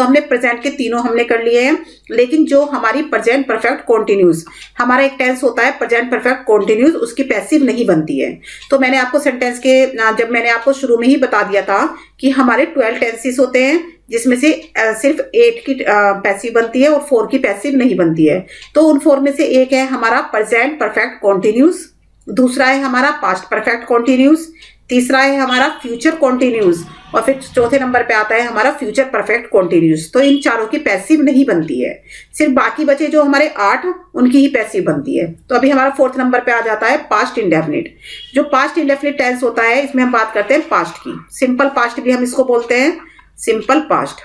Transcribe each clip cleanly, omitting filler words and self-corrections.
तो हमने प्रेजेंट के तीनों हमने कर लिए हैं। लेकिन जो हमारी प्रेजेंट परफेक्ट कॉन्टिन्यूस, हमारा एक टेंस होता है प्रेजेंट परफेक्ट कॉन्टिन्यूस, उसकी पैसिव नहीं बनती है। तो मैंने आपको सेंटेंस के जब मैंने आपको शुरू में ही बता दिया था कि हमारे 12 टेंसेस होते हैं, जिसमें से सिर्फ 8 की पैसिव बनती है और 4 की पैसिव नहीं बनती है। तो उन 4 में से एक है हमारा प्रेजेंट परफेक्ट कॉन्टिन्यूस, दूसरा है हमारा पास्ट परफेक्ट कॉन्टिन्यूस, तीसरा है हमारा फ्यूचर कॉन्टिन्यूस, और फिर चौथे नंबर पे आता है हमारा फ्यूचर परफेक्ट कॉन्टिन्यूस। तो इन चारों की पैसिव नहीं बनती है, सिर्फ बाकी बचे जो हमारे 8 उनकी ही पैसिव बनती है। तो अभी हमारा 4th नंबर पे आ जाता है पास्ट इंडेफिनिट। जो पास्ट इंडेफिनिट टेंस होता है, इसमें हम बात करते हैं पास्ट की। सिंपल पास्ट भी हम इसको बोलते हैं, सिंपल पास्ट।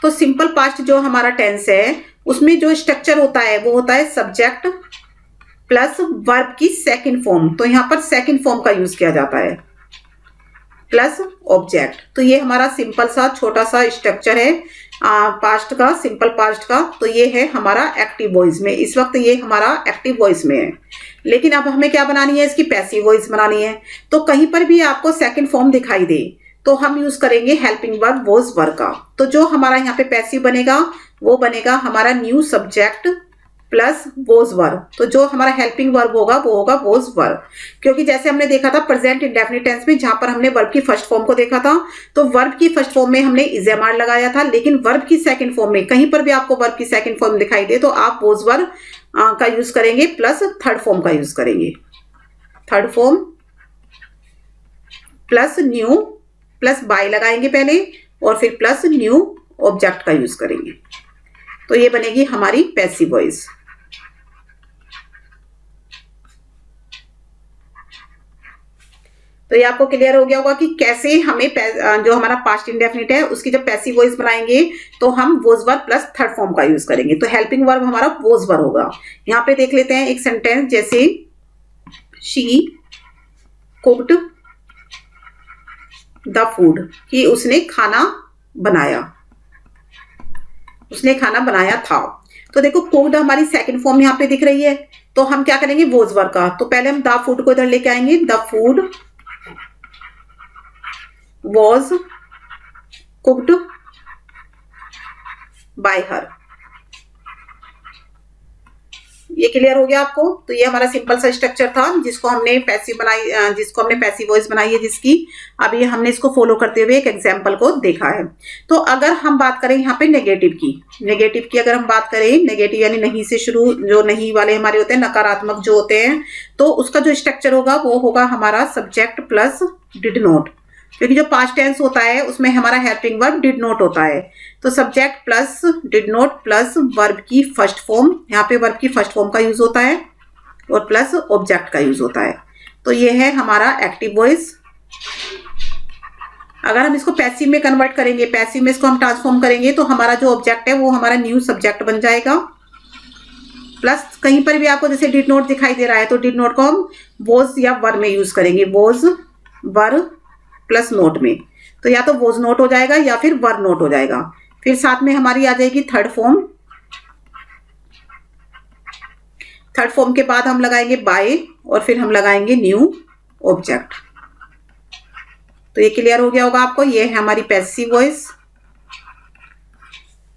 तो सिंपल पास्ट जो हमारा टेंस है, उसमें जो स्ट्रक्चर होता है वो होता है सब्जेक्ट प्लस वर्ब की सेकंड फॉर्म। तो यहां पर सेकंड फॉर्म का यूज किया जाता है, प्लस ऑब्जेक्ट। तो ये हमारा सिंपल सा छोटा सा स्ट्रक्चर है पास्ट का, सिंपल पास्ट का। तो ये है हमारा एक्टिव वॉइस में, इस वक्त ये हमारा एक्टिव वॉइस में है। लेकिन अब हमें क्या बनानी है, इसकी पैसिव वॉइस बनानी है। तो कहीं पर भी आपको सेकंड फॉर्म दिखाई दे तो हम यूज करेंगे हेल्पिंग वर्ब वॉज वर का। तो जो हमारा यहाँ पे पैसिव बनेगा वो बनेगा हमारा न्यू सब्जेक्ट प्लस वोज वर। तो जो हमारा हेल्पिंग वर्ब होगा वो होगा वोज वर, क्योंकि जैसे हमने देखा था प्रेजेंट इंडेफिनिट टेंस में, जहां पर हमने वर्ब की फर्स्ट फॉर्म को देखा था, तो वर्ब की फर्स्ट फॉर्म में हमने इजेमार लगाया था। लेकिन वर्ब की सेकंड फॉर्म में कहीं पर भी आपको वर्ब की सेकंड फॉर्म दिखाई दे तो आप वोज वर का यूज करेंगे प्लस थर्ड फॉर्म का यूज करेंगे, third form plus new plus by लगाएंगे पहले और फिर प्लस न्यू ऑब्जेक्ट का यूज करेंगे। तो ये बनेगी हमारी पैसिव वॉइस। तो ये आपको क्लियर हो गया होगा कि कैसे हमें जो हमारा पास्ट इंडेफिनिट है उसकी जब पैसिव वॉइस बनाएंगे तो हम was verb plus third form का यूज करेंगे। तो हेल्पिंग वर्ब हमारा वोज वर्ब होगा। यहाँ पे देख लेते हैं एक सेंटेंस, जैसे शी कुक्ड द फूड, कि उसने खाना बनाया, उसने खाना बनाया था। तो देखो कुक्ड हमारी सेकंड फॉर्म यहाँ पे दिख रही है, तो हम क्या करेंगे वोज वर्ब का। तो पहले हम द फूड को इधर लेके आएंगे, the food was cooked bye हर। ये क्लियर हो गया आपको। तो ये हमारा सिंपल सा स्ट्रक्चर था जिसको हमने पैसिव बनाई, जिसको हमने पैसिव वॉइस बनाई है जिसकी। अब ये हमने इसको फॉलो करते हुए एक एग्जांपल को देखा है। तो अगर हम बात करें यहाँ पे नेगेटिव की अगर हम बात करें, नेगेटिव यानी नहीं से शुरू, जो नहीं वाले हमारे होते हैं, नकारात्मक जो होते हैं, तो उसका जो स्ट्रक्चर होगा वो होगा हमारा सब्जेक्ट प्लस डिड नॉट। क्योंकि जो पास्ट टेंस होता है उसमें हमारा हेल्पिंग वर्ब डिड नॉट होता है। तो subject plus did not plus verb की फर्स्ट फॉर्म, यहाँ पे वर्ब की फर्स्ट फॉर्म का यूज होता है और प्लस ऑब्जेक्ट का यूज होता है। तो ये है हमारा एक्टिव वॉइस। अगर हम इसको पैसिव में कन्वर्ट करेंगे, पैसिव में इसको हम ट्रांसफॉर्म करेंगे, तो हमारा जो ऑब्जेक्ट है वो हमारा न्यू सब्जेक्ट बन जाएगा। प्लस कहीं पर भी आपको जैसे डिड नॉट दिखाई दे रहा है तो डिड नॉट को हम वॉज या वर में यूज करेंगे, वॉज वर प्लस नोट में। तो या तो वॉज नोट हो जाएगा या फिर वर नोट हो जाएगा। फिर साथ में हमारी आ जाएगी थर्ड फॉर्म। थर्ड फॉर्म के बाद हम लगाएंगे बाय और फिर हम लगाएंगे न्यू ऑब्जेक्ट। तो ये क्लियर हो गया होगा आपको। ये है हमारी पैसिव वॉइस।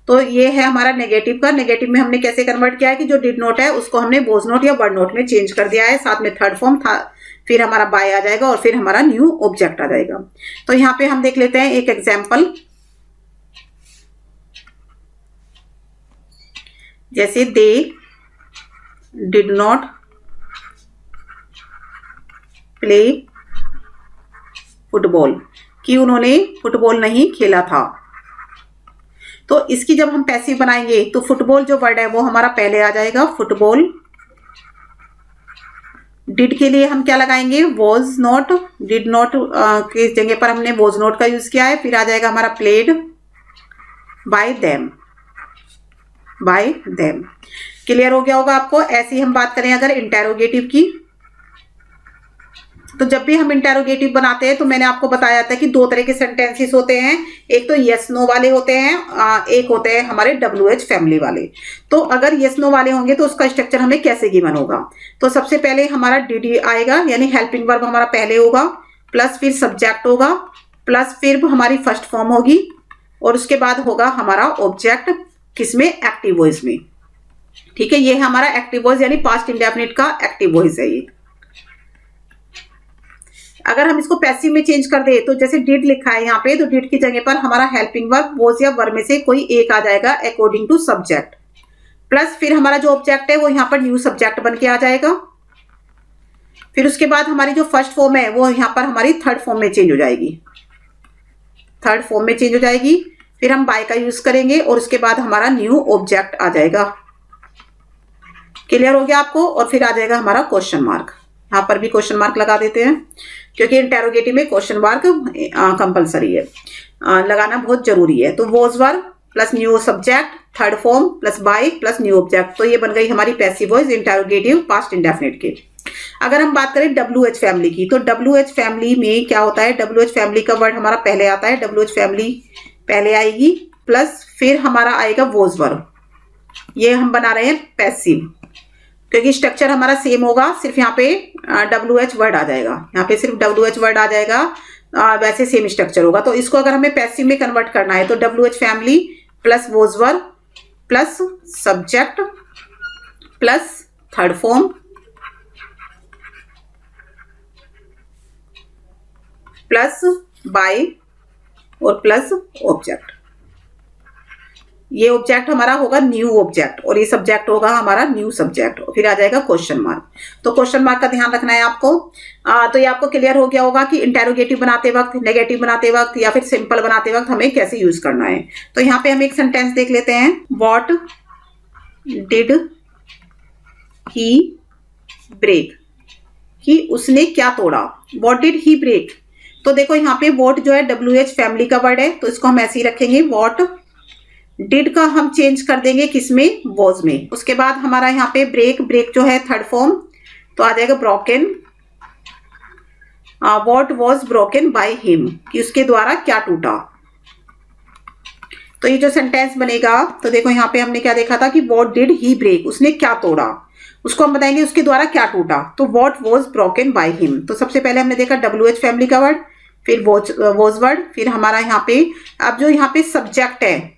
तो ये है हमारा नेगेटिव का। नेगेटिव में हमने कैसे कन्वर्ट किया है कि जो डिड नोट है उसको हमने वॉज नोट या वर नोट में चेंज कर दिया है, साथ में थर्ड फॉर्म था, फिर हमारा बाय आ जाएगा और फिर हमारा न्यू ऑब्जेक्ट आ जाएगा। तो यहाँ पे हम देख लेते हैं एक एग्जाम्पल, जैसे they did not play football, कि उन्होंने फुटबॉल नहीं खेला था। तो इसकी जब हम पैसिव बनाएंगे तो फुटबॉल जो वर्ड है वो हमारा पहले आ जाएगा, फुटबॉल। डिड के लिए हम क्या लगाएंगे, वॉज नॉट। डिड नॉट की जगह पर हमने वॉज नॉट का यूज किया है। फिर आ जाएगा हमारा played by them, bye them. Clear हो गया होगा आपको। ऐसी हम बात करें अगर इंटेरोगेटिव की, तो जब भी हम इंटेरोगेटिव बनाते हैं तो मैंने आपको बताया था कि दो तरह के सेंटेंसेस होते हैं, एक तो यस नो वाले होते हैं, एक होते हैं हमारे WH फैमिली वाले। तो अगर यस नो वाले होंगे तो उसका स्ट्रक्चर हमें कैसे गिवन होगा। तो सबसे पहले हमारा डिड आएगा, यानी हेल्पिंग वर्ब हमारा पहले होगा, प्लस फिर सब्जेक्ट होगा, प्लस फिर हमारी फर्स्ट फॉर्म होगी और उसके बाद होगा हमारा ऑब्जेक्ट किसमें, एक्टिव वॉइस में। ठीक है, ये हमारा एक्टिव वॉइस यानी पास्ट इंडेफिनिट का एक्टिव वॉइस है ये। अगर हम इसको पैसिव में चेंज कर दे तो जैसे डिड लिखा है यहाँ पे, तो डिड की जगह पर हमारा हेल्पिंग वर्ब वॉज या वर्ब में से कोई एक आ जाएगा अकॉर्डिंग टू सब्जेक्ट, प्लस फिर हमारा जो ऑब्जेक्ट है वो यहाँ पर न्यू सब्जेक्ट बन के आ जाएगा। फिर उसके बाद हमारी जो फर्स्ट फॉर्म है वो यहाँ पर हमारी थर्ड फॉर्म में चेंज हो जाएगी, थर्ड फॉर्म में चेंज हो जाएगी। फिर हम बाय का यूज करेंगे और उसके बाद हमारा न्यू ऑब्जेक्ट आ जाएगा। क्लियर हो गया आपको? और फिर आ जाएगा हमारा क्वेश्चन मार्क। यहाँ पर भी क्वेश्चन मार्क लगा देते हैं क्योंकि इंटेरोगेटिव में क्वेश्चन मार्क कंपलसरी है, लगाना बहुत जरूरी है। तो was verb plus new subject, third form plus by plus new object, तो ये बन गई हमारी passive voice interrogative past indefinite के। अगर हम बात करें WH फैमिली की, तो WH फैमिली में क्या होता है, WH फैमिली का वर्ड हमारा पहले आता है, WH फैमिली पहले आएगी, प्लस फिर हमारा आएगा वॉज वर्ब। ये हम बना रहे हैं पैसिव क्योंकि स्ट्रक्चर हमारा सेम होगा, सिर्फ यहाँ पे WH वर्ड आ जाएगा, यहाँ पे सिर्फ WH वर्ड आ जाएगा, वैसे सेम स्ट्रक्चर होगा। तो इसको अगर हमें पैसिव में कन्वर्ट करना है तो WH family plus was verb plus subject plus third form plus by और प्लस ऑब्जेक्ट। ये ऑब्जेक्ट हमारा होगा न्यू ऑब्जेक्ट और ये सब्जेक्ट होगा हमारा न्यू सब्जेक्ट, फिर आ जाएगा क्वेश्चन मार्क। तो क्वेश्चन मार्क का ध्यान रखना है आपको। तो ये आपको क्लियर हो गया होगा कि इंटेरोगेटिव बनाते वक्त, नेगेटिव बनाते वक्त या फिर सिंपल बनाते वक्त हमें कैसे यूज करना है। तो यहाँ पे हम एक सेंटेंस देख लेते हैं, व्हाट डिड ही ब्रेक, कि उसने क्या तोड़ा, व्हाट डिड ही ब्रेक। तो देखो यहाँ पे व्हाट जो है WH फैमिली का वर्ड है, तो इसको हम ऐसे ही रखेंगे, व्हाट डिड का हम चेंज कर देंगे किसमें, वॉज में। उसके बाद हमारा यहाँ पे ब्रेक, ब्रेक जो है थर्ड फॉर्म, तो आ जाएगा broken, what was broken by him, कि उसके द्वारा क्या टूटा। तो ये जो सेंटेंस बनेगा, तो देखो यहाँ पे हमने क्या देखा था कि व्हाट डिड ही ब्रेक, उसने क्या तोड़ा, उसको हम बताएंगे उसके द्वारा क्या टूटा। तो what was broken by him, तो सबसे पहले हमने देखा WH फैमिली का वर्ड, फिर वॉज वर्ड, फिर हमारा यहाँ पे अब जो यहाँ पे सब्जेक्ट है,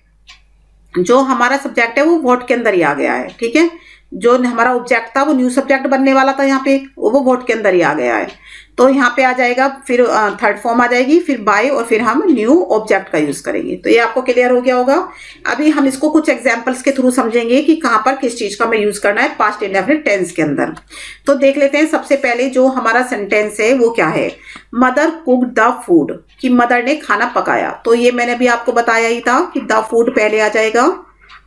जो हमारा सब्जेक्ट है वो व्हाट के अंदर ही आ गया है। ठीक है, जो हमारा ऑब्जेक्ट था वो न्यू सब्जेक्ट बनने वाला था यहाँ पे, वो व्हाट के अंदर ही आ गया है। तो यहाँ पे आ जाएगा, फिर थर्ड फॉर्म आ जाएगी, फिर बाय और फिर हम न्यू ऑब्जेक्ट का यूज करेंगे। तो ये आपको क्लियर हो गया होगा। अभी हम इसको कुछ एग्जाम्पल्स के थ्रू समझेंगे कि कहाँ पर किस चीज का हमें यूज करना है पास्ट इंडेफिनिट टेंस के अंदर। तो देख लेते हैं, सबसे पहले जो हमारा सेंटेंस है वो क्या है, मदर कुक्ड द फूड, कि मदर ने खाना पकाया। तो ये मैंने भी आपको बताया ही था कि द फूड पहले आ जाएगा,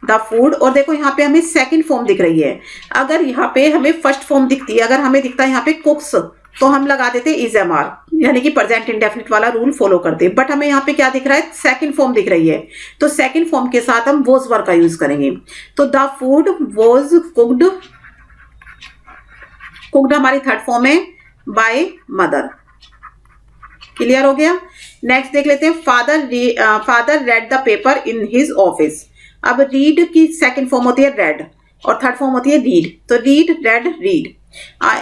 द फूड। और देखो यहाँ पे हमें सेकंड फॉर्म दिख रही है, अगर यहाँ पे हमें फर्स्ट फॉर्म दिखती है, अगर हमें दिखता है यहाँ पे कुक्स, तो हम लगा देते इज एम आर, यानी कि प्रेजेंट इंडेफिनिट वाला रूल फॉलो करते। बट हमें यहाँ पे क्या दिख रहा है, सेकंड फॉर्म दिख रही है, तो सेकंड फॉर्म के साथ हम वॉज वर्ब का यूज करेंगे। तो the food was cooked, cooked हमारी थर्ड फॉर्म है बाय मदर। क्लियर हो गया। नेक्स्ट देख लेते हैं, father read the paper in his office. अब रीड की सेकंड फॉर्म होती है रेड और थर्ड फॉर्म होती है रीड। तो read, red, read,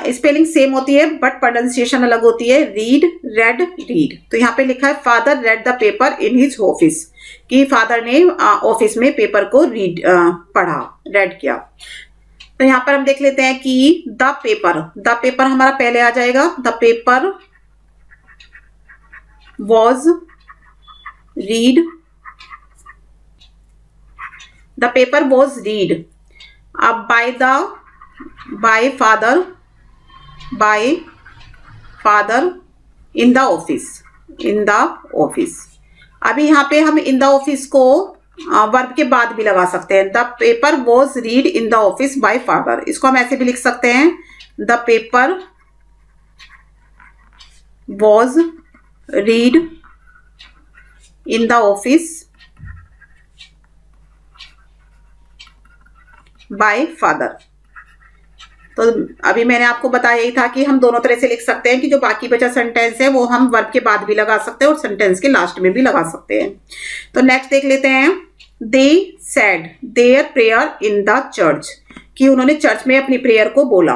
spelling same होती है बट प्रोनाउंसिएशन अलग होती है, रीड, रेड, रीड। तो यहाँ पे लिखा है father read the paper in his office, कि फादर ने ऑफिस में पेपर को रीड पढ़ा, रेड किया। तो यहाँ पर हम देख लेते हैं कि द पेपर हमारा पहले आ जाएगा, the paper was read, the paper was read. अब by father in the office, अभी यहाँ पे हम इन द ऑफिस को वर्ब के बाद भी लगा सकते हैं, the paper was read in the office by father. इसको हम ऐसे भी लिख सकते हैं, the paper was read in the office by father. तो अभी मैंने आपको बताया ही था कि हम दोनों तरह से लिख सकते हैं, कि जो बाकी बचा सेंटेंस है वो हम वर्ब के बाद भी लगा सकते हैं और सेंटेंस के लास्ट में भी लगा सकते हैं। तो नेक्स्ट देख लेते हैं, they said their prayer in the church, कि उन्होंने चर्च में अपनी प्रेयर को बोला।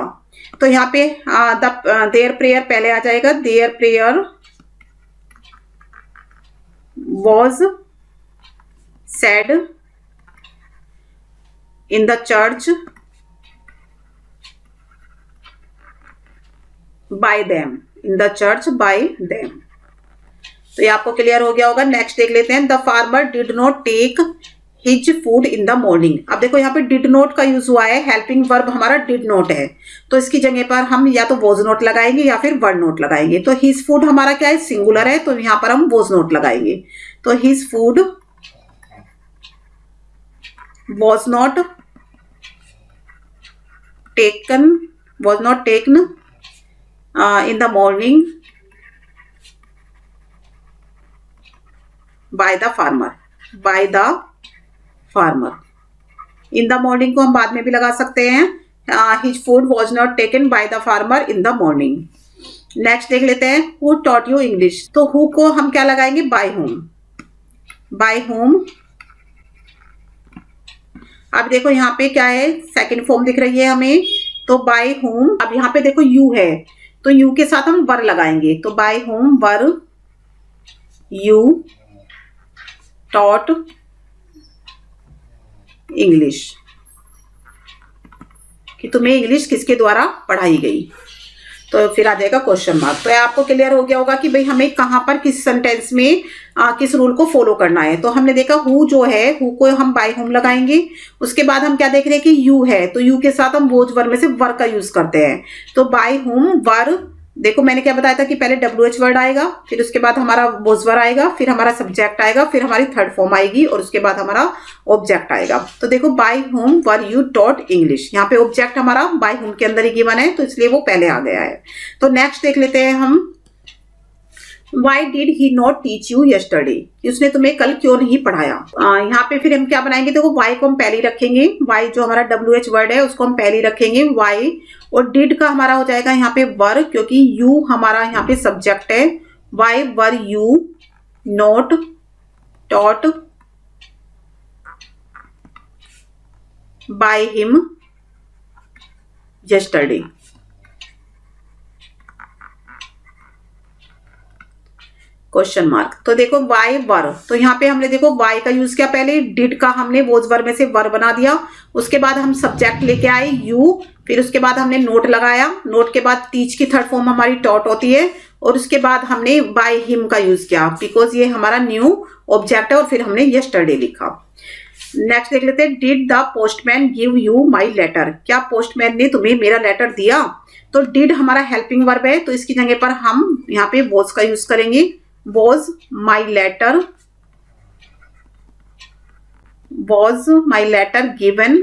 तो यहाँ पे देयर प्रेयर पहले आ जाएगा, their prayer was said in the church by them, in the church by them। तो ये आपको क्लियर हो गया होगा। नेक्स्ट देख लेते हैं, the farmer did not take his food in the morning. अब देखो यहाँ पे डिड नॉट का यूज हुआ है, हेल्पिंग वर्ब हमारा डिड नॉट है, तो इसकी जगह पर हम या तो वॉज नॉट लगाएंगे या फिर वर नॉट लगाएंगे। तो हिज फूड हमारा क्या है, सिंगुलर है, तो यहाँ पर हम वॉज नॉट लगाएंगे। तो his food was not taken, was not taken in the morning by the farmer, by the farmer. In the morning को हम बाद में भी लगा सकते हैं, his food was not taken by the farmer in the morning. Next देख लेते हैं, हु टॉट यू इंग्लिश। तो हु को हम क्या लगाएंगे, बाय होम, बाय होम। अब देखो यहाँ पे क्या है, सेकंड फॉर्म दिख रही है हमें, तो बाय होम। अब यहाँ पे देखो यू है, तो यू के साथ हम वर लगाएंगे, तो by whom were you taught English, कि तुम्हें इंग्लिश किसके द्वारा पढ़ाई गई। तो फिर आ जाएगा क्वेश्चन मार्क। तो आपको क्लियर हो गया होगा कि भाई हमें कहां पर किस सेंटेंस में किस रूल को फॉलो करना है। तो हमने देखा हु जो है, हु को हम बाय होम लगाएंगे। उसके बाद हम क्या देख रहे हैं कि यू है, तो यू के साथ हम वोज वर्ब में से वर का यूज करते हैं। तो बाय होम वर, देखो मैंने क्या बताया था कि पहले WH वर्ड आएगा, फिर उसके बाद हमारा वॉज वर्ब आएगा, फिर हमारा सब्जेक्ट आएगा, फिर हमारी थर्ड फॉर्म आएगी और उसके बाद हमारा ऑब्जेक्ट आएगा। तो देखो by whom were you taught English, यहाँ पे ऑब्जेक्ट हमारा बाय होम के अंदर ही गिवन है, तो इसलिए वो पहले आ गया है। तो नेक्स्ट देख लेते हैं हम, why did he not teach you yesterday, उसने तुम्हें कल क्यों नहीं पढ़ाया। यहाँ पे फिर हम क्या बनाएंगे, देखो वाई को हम पहले रखेंगे, वाई जो हमारा WH वर्ड है उसको हम पहले रखेंगे वाई, और डिड का हमारा हो जाएगा यहाँ पे वर, क्योंकि यू हमारा यहाँ पे सब्जेक्ट है। Why were you not taught by him yesterday. Question mark. तो देखो वाई वर, तो यहाँ पे हमने देखो वाई का यूज किया, पहले डिड का हमने वोज वर्ब में से वर बना दिया, उसके बाद हम सब्जेक्ट लेके आए यू, फिर उसके बाद हमने नोट लगाया, नोट के बाद टीच की थर्ड फॉर्म हमारी टॉट होती है, और उसके बाद हमने बाय हिम का यूज किया बिकॉज ये हमारा न्यू ऑब्जेक्ट है, और फिर हमने यस्टरडे लिखा। नेक्स्ट देख लेते हैं, did the postman give you my letter, क्या पोस्टमैन ने तुम्हें मेरा लेटर दिया। तो डिड हमारा हेल्पिंग वर्ब है, तो इसकी जगह पर हम यहाँ पे वॉज का यूज करेंगे, was my letter given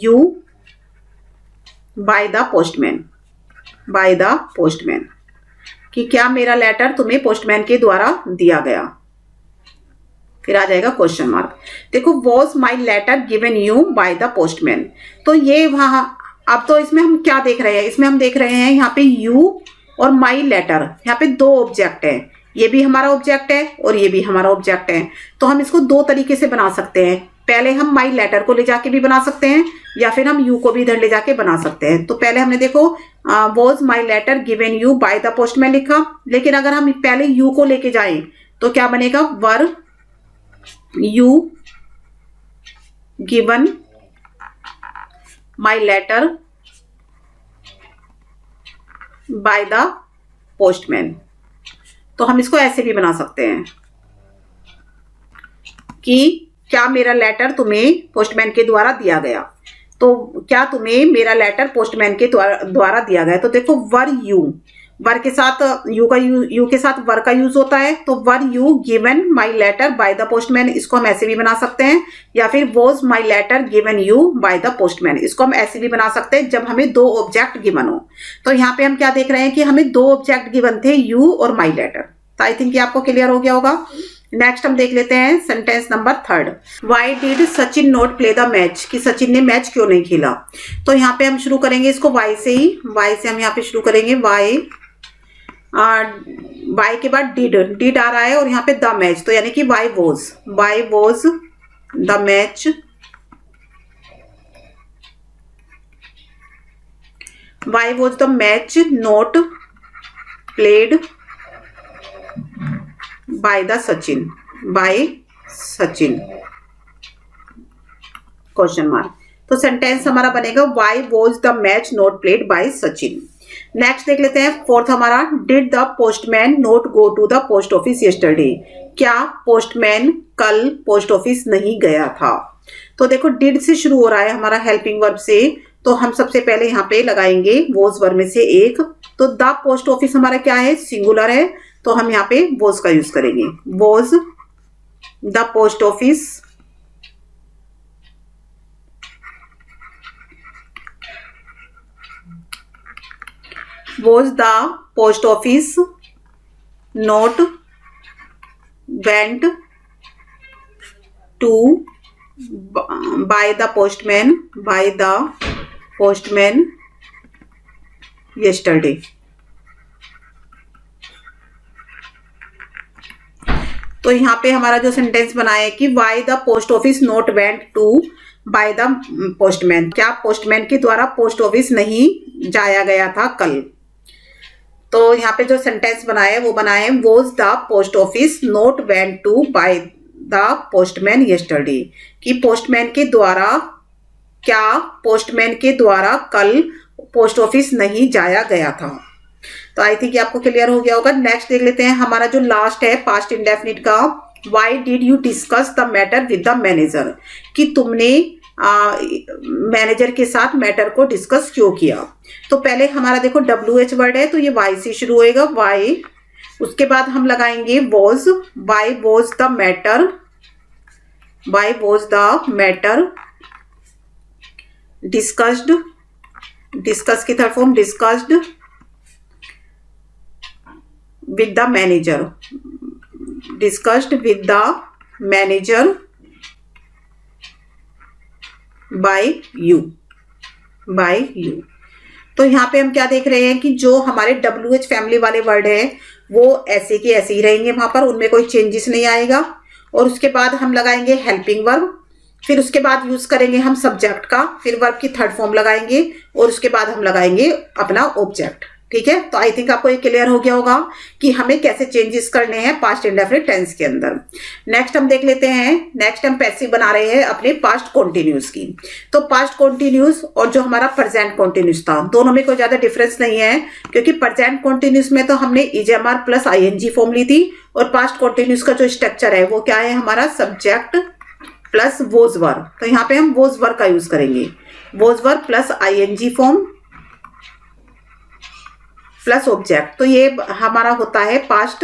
you by the postman, by the postman, कि क्या मेरा लेटर तुम्हें पोस्टमैन के द्वारा दिया गया। फिर आ जाएगा क्वेश्चन मार्क। देखो was my letter given you by the postman, तो ये वहां, अब तो इसमें हम क्या देख रहे हैं, इसमें हम देख रहे हैं यहाँ पे you और माई लेटर, यहाँ पे दो ऑब्जेक्ट है, ये भी हमारा ऑब्जेक्ट है और ये भी हमारा ऑब्जेक्ट है। तो हम इसको दो तरीके से बना सकते हैं, पहले हम माई लेटर को ले जाके भी बना सकते हैं, या फिर हम यू को भी इधर ले जाके बना सकते हैं। तो पहले हमने देखो was my letter given you by the postman लिखा, लेकिन अगर हम पहले यू को लेके जाएं तो क्या बनेगा, were you given my letter by the postman. तो हम इसको ऐसे भी बना सकते हैं कि क्या मेरा लेटर तुम्हें पोस्टमैन के द्वारा दिया गया, तो क्या तुम्हें मेरा लेटर पोस्टमैन के द्वारा दिया गया। तो देखो वर यू, वर के साथ यू के साथ वर का यूज होता है, तो were you given my letter by the postman, इसको हम ऐसे भी बना सकते हैं, या फिर was my letter given you by the postman, इसको हम ऐसे भी बना सकते हैं जब हमें दो ऑब्जेक्ट गिवन हो। तो यहाँ पे हम क्या देख रहे हैं कि हमें दो ऑब्जेक्ट गिवन थे, यू और माई लेटर। तो आई थिंक ये आपको क्लियर हो गया होगा। नेक्स्ट हम देख लेते हैं sentence number 3, why did Sachin not play the match, कि सचिन ने मैच क्यों नहीं खेला। तो यहाँ पे हम शुरू करेंगे इसको वाई से ही, वाई से हम यहाँ पे शुरू करेंगे, वाई के बाद डिड आ रहा है और यहाँ पे द मैच, तो यानी कि why was the match, why was the match not played by the Sachin, by Sachin question mark. तो सेंटेंस हमारा बनेगा why was the match not played by Sachin. Next देख लेते हैं फोर्थ हमारा, did the postman not go to the post office yesterday. क्या postman कल post office नहीं गया था। तो देखो डिड से शुरू हो रहा है हमारा हेल्पिंग वर्ब से, तो हम सबसे पहले यहाँ पे लगाएंगे वॉज वर्ब में से एक। तो द पोस्ट ऑफिस हमारा क्या है, सिंगुलर है, तो हम यहाँ पे वॉज का यूज करेंगे। Was the post office was the post office not went to by the postman yesterday। तो यहाँ पे हमारा जो सेंटेंस बना है कि why the post office not went to by the postman, क्या पोस्टमैन के द्वारा पोस्ट ऑफिस नहीं जाया गया था कल। तो यहाँ पे जो सेंटेंस बना है वो बना है was the post office not went to by the postman yesterday, कि पोस्टमैन के द्वारा, क्या पोस्टमैन के द्वारा कल पोस्ट ऑफिस नहीं जाया गया था। तो आई थिंक आपको क्लियर हो गया होगा। नेक्स्ट देख लेते हैं हमारा जो लास्ट है पास्ट इंडेफिनिट का, why did you discuss the matter with the manager, कि तुमने मैनेजर के साथ मैटर को डिस्कस क्यों किया। तो पहले हमारा देखो WH वर्ड है, तो ये वाई से शुरू होएगा, वाई। उसके बाद हम लगाएंगे was, why was the matter, why was the matter discussed, discussed की third form discussed with the manager, discussed with the manager by you, by you. तो यहाँ पे हम क्या देख रहे हैं कि जो हमारे WH फैमिली वाले वर्ड है वो ऐसे के ऐसे ही रहेंगे वहां पर, उनमें कोई चेंजेस नहीं आएगा। और उसके बाद हम लगाएंगे हेल्पिंग वर्ब, फिर उसके बाद यूज करेंगे हम सब्जेक्ट का, फिर वर्ब की थर्ड फॉर्म लगाएंगे और उसके बाद हम लगाएंगे अपना ऑब्जेक्ट। ठीक है, तो आई थिंक आपको ये क्लियर हो गया होगा कि हमें कैसे चेंजेस करने हैं पास्ट इंडेफिनिट टेंस के अंदर। नेक्स्ट हम देख लेते हैं, नेक्स्ट हम पैसिव बना रहे हैं अपने पास्ट कॉन्टिन्यूस की। तो पास्ट कॉन्टिन्यूस और जो हमारा प्रेजेंट कॉन्टिन्यूस था, दोनों में कोई ज्यादा डिफरेंस नहीं है, क्योंकि प्रेजेंट कॉन्टिन्यूस में तो हमने इजएमआर प्लस ING फॉर्म ली थी, और पास्ट कॉन्टिन्यूस का जो स्ट्रक्चर है वो क्या है हमारा, सब्जेक्ट प्लस वॉज वर्ब। तो यहाँ पे हम वॉज वर्ब का यूज करेंगे, was verb plus ING form plus object. तो ये हमारा होता है पास्ट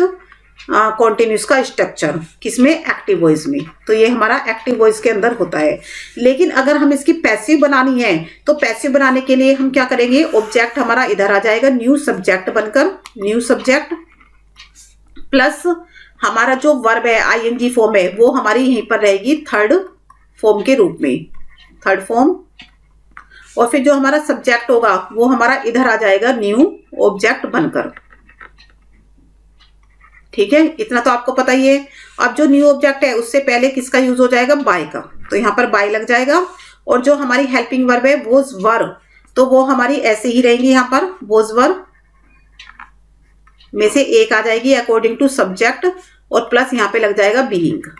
कॉन्टिन्यूस का स्ट्रक्चर, किसमें, एक्टिव वॉइस में। तो ये हमारा एक्टिव वॉइस के अंदर होता है। लेकिन अगर हम इसकी पैसिव बनानी है तो पैसिव बनाने के लिए हम क्या करेंगे, ऑब्जेक्ट हमारा इधर आ जाएगा न्यू सब्जेक्ट बनकर, न्यू सब्जेक्ट प्लस हमारा जो वर्ब है ING फॉर्म है वो हमारी यहीं पर रहेगी थर्ड फॉर्म के रूप में, थर्ड फॉर्म। और फिर जो हमारा सब्जेक्ट होगा वो हमारा इधर आ जाएगा न्यू ऑब्जेक्ट बनकर। ठीक है, इतना तो आपको पता ही है। अब जो न्यू ऑब्जेक्ट है उससे पहले किसका यूज हो जाएगा, बाय का, तो यहाँ पर बाय लग जाएगा। और जो हमारी हेल्पिंग वर्ब है वॉज वर्ब, तो वो हमारी ऐसे ही रहेंगी, यहाँ पर वॉज वर्ब में से एक आ जाएगी अकॉर्डिंग टू सब्जेक्ट, और प्लस यहाँ पे लग जाएगा बीइंग।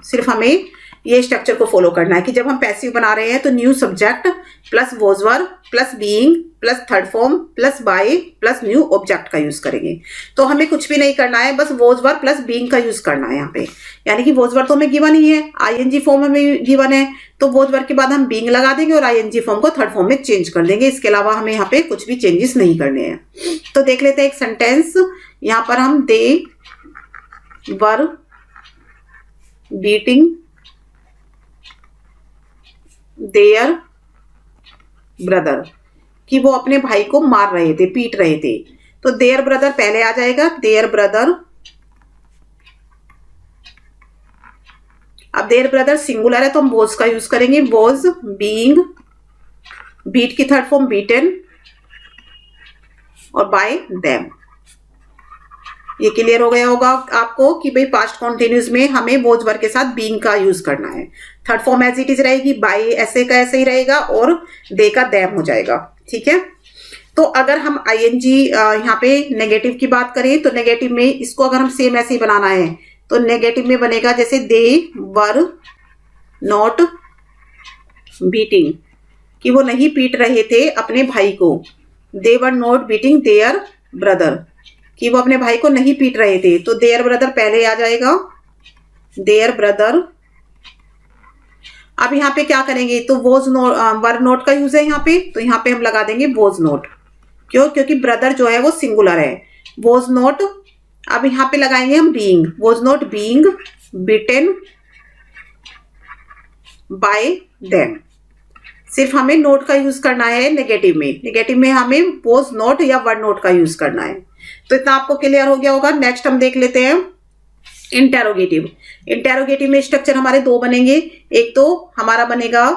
सिर्फ हमें ये स्ट्रक्चर को फॉलो करना है कि जब हम पैसिव बना रहे हैं तो new subject plus was verb plus being plus third form plus by plus new object का यूज करेंगे। तो हमें कुछ भी नहीं करना है, बस वॉज वर्ब प्लस बीइंग का यूज करना है यहाँ पे। यानी कि वॉज वर्ब तो हमें गिवन ही है, ING फॉर्म हमें गिवन है, तो वॉज वर्ब के बाद हम बीइंग लगा देंगे और ING फॉर्म को थर्ड फॉर्म में चेंज कर देंगे। इसके अलावा हमें यहाँ पे कुछ भी चेंजेस नहीं करने हैं। तो देख लेते हैं एक सेंटेंस, यहाँ पर हम दे वर बीटिंग देयर ब्रदर, कि वो अपने भाई को मार रहे थे, पीट रहे थे। तो देयर ब्रदर पहले आ जाएगा, देयर ब्रदर। अब देयर ब्रदर सिंगुलर है तो हम वॉज का यूज करेंगे, वॉज बीइंग, बीट की थर्ड फॉर्म बीटन, और बाय देम। ये क्लियर हो गया होगा आपको कि भाई पास्ट कॉन्टिन्यूस में हमें वॉज वर्ब के साथ बीइंग का यूज करना है। Third form as it is रहेगी, बाय ऐसे का ऐसे ही रहेगा, और दे का देम हो जाएगा। ठीक है, तो अगर हम ING यहाँ पे नेगेटिव की बात करें तो नेगेटिव में इसको अगर हम सेम ऐसे ही बनाना है तो नेगेटिव में बनेगा जैसे दे वर नॉट बीटिंग, कि वो नहीं पीट रहे थे अपने भाई को। They were not beating their brother, कि वो अपने भाई को नहीं पीट रहे थे। तो देयर ब्रदर पहले आ जाएगा, देयर ब्रदर। अब यहाँ पे क्या करेंगे, तो वोज नोट वर नोट का यूज है यहाँ पे, तो यहाँ पे हम लगा देंगे वोज नोट। क्यों? क्योंकि ब्रदर जो है वो सिंगुलर है। Was not. अब यहाँ पे लगाएंगे हम being, was not being beaten by them. सिर्फ हमें नोट का यूज करना है नेगेटिव में, नेगेटिव में हमें वोज नोट या वर नोट का यूज करना है। तो इतना आपको क्लियर हो गया होगा। नेक्स्ट हम देख लेते हैं इंटेरोगेटिव। इंटेरोगेटिव में स्ट्रक्चर हमारे दो बनेंगे। एक तो हमारा बनेगा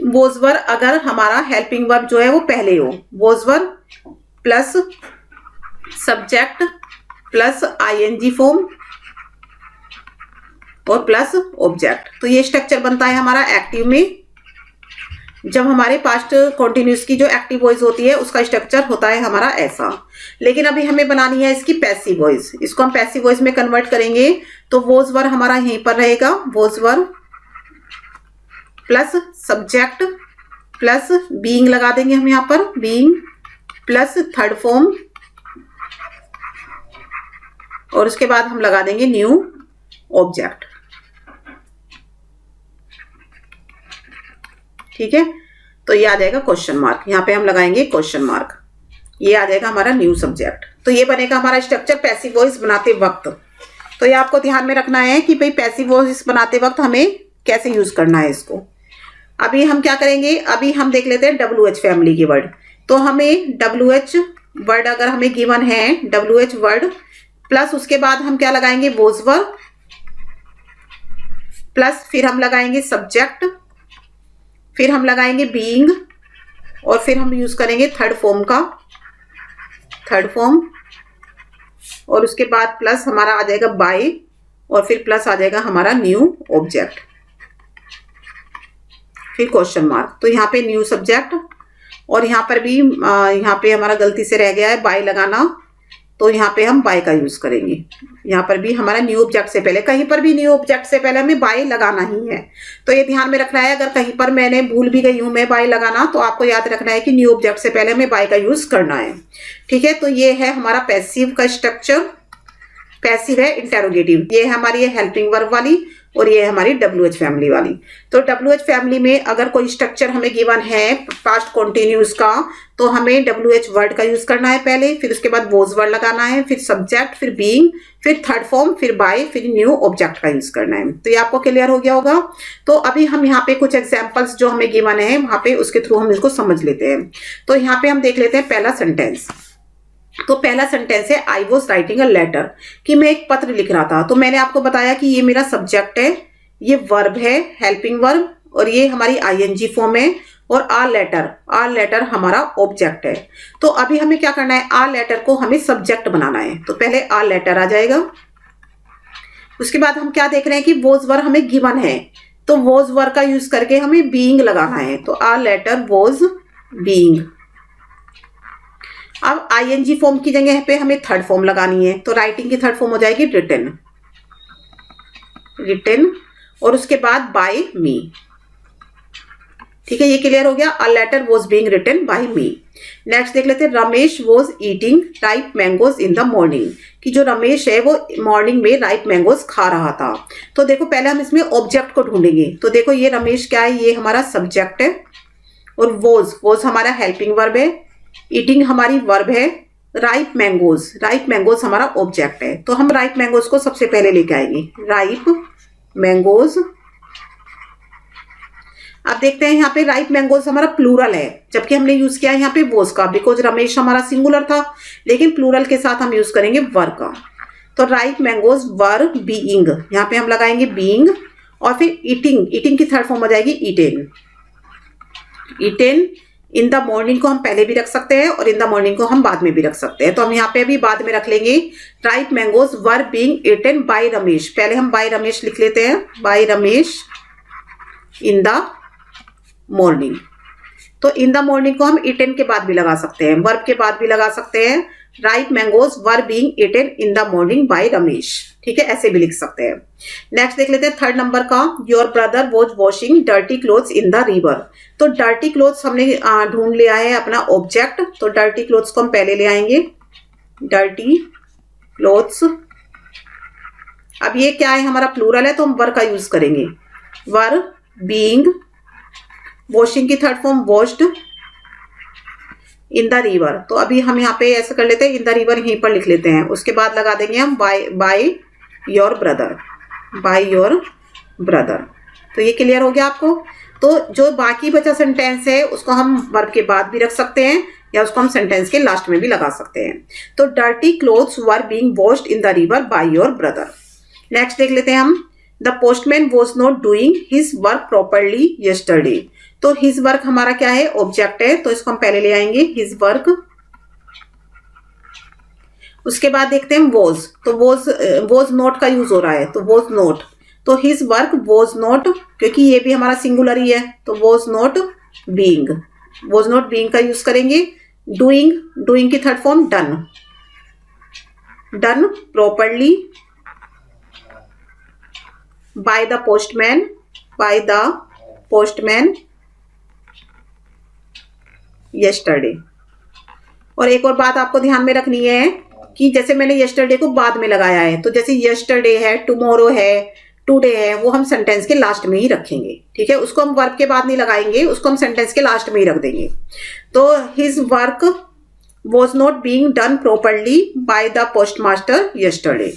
वोज वर, अगर हमारा हेल्पिंग वर्ब जो है वो पहले हो, was were plus subject plus ING form और प्लस ऑब्जेक्ट। तो ये स्ट्रक्चर बनता है हमारा एक्टिव में। जब हमारे पास्ट कॉन्टिन्यूस की जो एक्टिव वॉइस होती है उसका स्ट्रक्चर होता है हमारा ऐसा। लेकिन अभी हमें बनानी है इसकी पैसिव वॉइस, इसको हम पैसिव वॉइस में कन्वर्ट करेंगे। तो वोज वर हमारा यहीं पर रहेगा, was were plus subject plus being लगा देंगे हम यहाँ पर, बीइंग प्लस थर्ड फॉर्म, और उसके बाद हम लगा देंगे न्यू ऑब्जेक्ट। ठीक है, तो ये आ जाएगा क्वेश्चन मार्क, यहाँ पे हम लगाएंगे क्वेश्चन मार्क, ये आ जाएगा हमारा न्यू सब्जेक्ट। तो ये बनेगा हमारा स्ट्रक्चर पैसिव वॉइस बनाते वक्त। तो ये आपको ध्यान में रखना है कि भाई पैसिव वॉइस बनाते वक्त हमें कैसे यूज करना है इसको। अभी हम क्या करेंगे, अभी हम देख लेते हैं WH फैमिली के वर्ड। तो हमें WH वर्ड अगर हमें गिवन है, WH वर्ड प्लस उसके बाद हम क्या लगाएंगे, वोज वर प्लस फिर हम लगाएंगे सब्जेक्ट, फिर हम लगाएंगे बीइंग, और फिर हम यूज करेंगे थर्ड फॉर्म का, थर्ड फॉर्म, और उसके बाद प्लस हमारा आ जाएगा बाय, और फिर प्लस आ जाएगा हमारा न्यू ऑब्जेक्ट, फिर क्वेश्चन मार्क। तो यहाँ पे न्यू सब्जेक्ट, और यहाँ पर भी यहाँ पे हमारा गलती से रह गया है बाय लगाना, तो यहाँ पे हम बाय का यूज करेंगे। यहाँ पर भी हमारा न्यू ऑब्जेक्ट से पहले, कहीं पर भी न्यू ऑब्जेक्ट से पहले हमें बाय लगाना ही है। तो ये ध्यान में रखना है, अगर कहीं पर मैंने भूल भी गई हूं मैं बाय लगाना, तो आपको याद रखना है कि न्यू ऑब्जेक्ट से पहले हमें बाय का यूज करना है। ठीक है, तो ये है हमारा पैसिव का स्ट्रक्चर। पैसिव है इंटेरोगेटिव, ये है हमारी हेल्पिंग वर्ब वाली, और ये है हमारी WH फैमिली वाली। तो WH फैमिली में अगर कोई स्ट्रक्चर हमें गिवन है पास्ट कॉन्टिन्यूस का, तो हमें WH वर्ड का यूज करना है पहले, फिर उसके बाद वोज वर्ड लगाना है, फिर सब्जेक्ट, फिर बीइंग, फिर थर्ड फॉर्म, फिर बाय, फिर न्यू ऑब्जेक्ट का यूज करना है। तो ये आपको क्लियर हो गया होगा। तो अभी हम यहाँ पे कुछ एग्जाम्पल्स जो हमें गिवन है वहां पे उसके थ्रू हम इसको समझ लेते हैं। तो यहाँ पे हम देख लेते हैं पहला सेंटेंस। तो पहला सेंटेंस है I was writing a letter, कि मैं एक पत्र लिख रहा था। तो मैंने आपको बताया कि ये मेरा सब्जेक्ट है, ये वर्ब है हेल्पिंग वर्ब, और ये हमारी आईएनजी फॉर्म है, और आर लेटर हमारा ऑब्जेक्ट है। तो अभी हमें क्या करना है, आर लेटर को हमें सब्जेक्ट बनाना है। तो पहले आर लेटर आ जाएगा। उसके बाद हम क्या देख रहे हैं कि वोज वर हमें गिवन है, तो वोज वर का यूज करके हमें बीइंग लगाना है। तो आर लेटर वोज बीइंग। अब आईएनजी फॉर्म की जगह पे हमें थर्ड फॉर्म लगानी है। तो राइटिंग की थर्ड फॉर्म हो जाएगी रिटन, रिटन, और उसके बाद बाय मी। ठीक है, ये क्लियर हो गया। A letter was being written by me. Next देख लेते हैं, Ramesh was eating ripe mangoes in the morning, कि जो रमेश है वो मॉर्निंग में राइप मैंगोज खा रहा था। तो देखो पहले हम इसमें ऑब्जेक्ट को ढूंढेंगे। तो देखो ये रमेश क्या है, ये हमारा सब्जेक्ट है, और वॉज हमारा हेल्पिंग वर्ब है, ईटिंग हमारी वर्ब है, राइप मैंगोज हमारा ऑब्जेक्ट है। तो हम राइप मैंगोज को सबसे पहले लेके आएंगे, राइप मैंगोज। अब देखते हैं यहाँ पे राइप मैंगोज हमारा प्लूरल है, जबकि हमने यूज किया है यहाँ पे वॉज का, बिकॉज रमेश हमारा सिंगुलर था, लेकिन प्लूरल के साथ हम यूज करेंगे वर का। तो राइप मैंगोज वर बीइंग, यहाँ पे हम लगाएंगे बीइंग, और फिर ईटिंग की थर्ड फॉर्म हो जाएगी ईटेन। इन द मॉर्निंग को हम पहले भी रख सकते हैं, और इन द मॉर्निंग को हम बाद में भी रख सकते हैं। तो हम यहाँ पे अभी बाद में रख लेंगे ripe mangoes were being eaten by Ramesh. पहले हम बाय रमेश लिख लेते हैं, by Ramesh in the morning. तो इन द मॉर्निंग को हम ईटन के बाद भी लगा सकते हैं, वर्ब के बाद भी लगा सकते हैं। Ripe mangoes were being eaten in the morning by Ramesh, ठीक है, ऐसे भी लिख सकते हैं। नेक्स्ट देख लेते हैं थर्ड नंबर का, your brother was washing dirty clothes in the river. तो डर्टी क्लोथ्स हमने ढूंढ लिया है अपना ऑब्जेक्ट, तो डर्टी क्लोथ्स को हम पहले ले आएंगे, डर्टी क्लोथ्स। अब ये क्या है, हमारा प्लूरल है तो हम वर का यूज करेंगे, वर बीइंग, वॉशिंग की third form washed, in the river. तो अभी हम यहाँ पे ऐसे कर लेते हैं, इन द रिवर यहीं पर लिख लेते हैं, उसके बाद लगा देंगे हम by your brother, by your brother. तो ये क्लियर हो गया आपको। तो जो बाकी बचा सेंटेंस है उसको हम वर्ब के बाद भी रख सकते हैं या उसको हम सेंटेंस के लास्ट में भी लगा सकते हैं। तो dirty clothes were being washed in the river by your brother. Next देख लेते हैं हम, the postman was not doing his work properly yesterday. तो हिज वर्क हमारा क्या है, ऑब्जेक्ट है, तो इसको हम पहले ले आएंगे, हिज वर्क। उसके बाद देखते हैं वॉज, तो वॉज नॉट का यूज हो रहा है, तो वॉज नॉट, तो हिज वर्क वॉज नॉट, क्योंकि ये भी हमारा सिंगुलर ही है, तो was not being, was not being का यूज करेंगे। डूइंग, डूइंग की third form done, done properly bye the postman, bye the postman yesterday. और एक और बात आपको ध्यान में रखनी है कि जैसे मैंने यस्टरडे को बाद में लगाया है, तो जैसे यस्टरडे है, टुमारो है, टुडे है, वो हम सेंटेंस के लास्ट में ही रखेंगे, ठीक है, उसको हम वर्ब के बाद नहीं लगाएंगे, उसको हम सेंटेंस के लास्ट में ही रख देंगे। तो his work was not being done properly by the postmaster yesterday.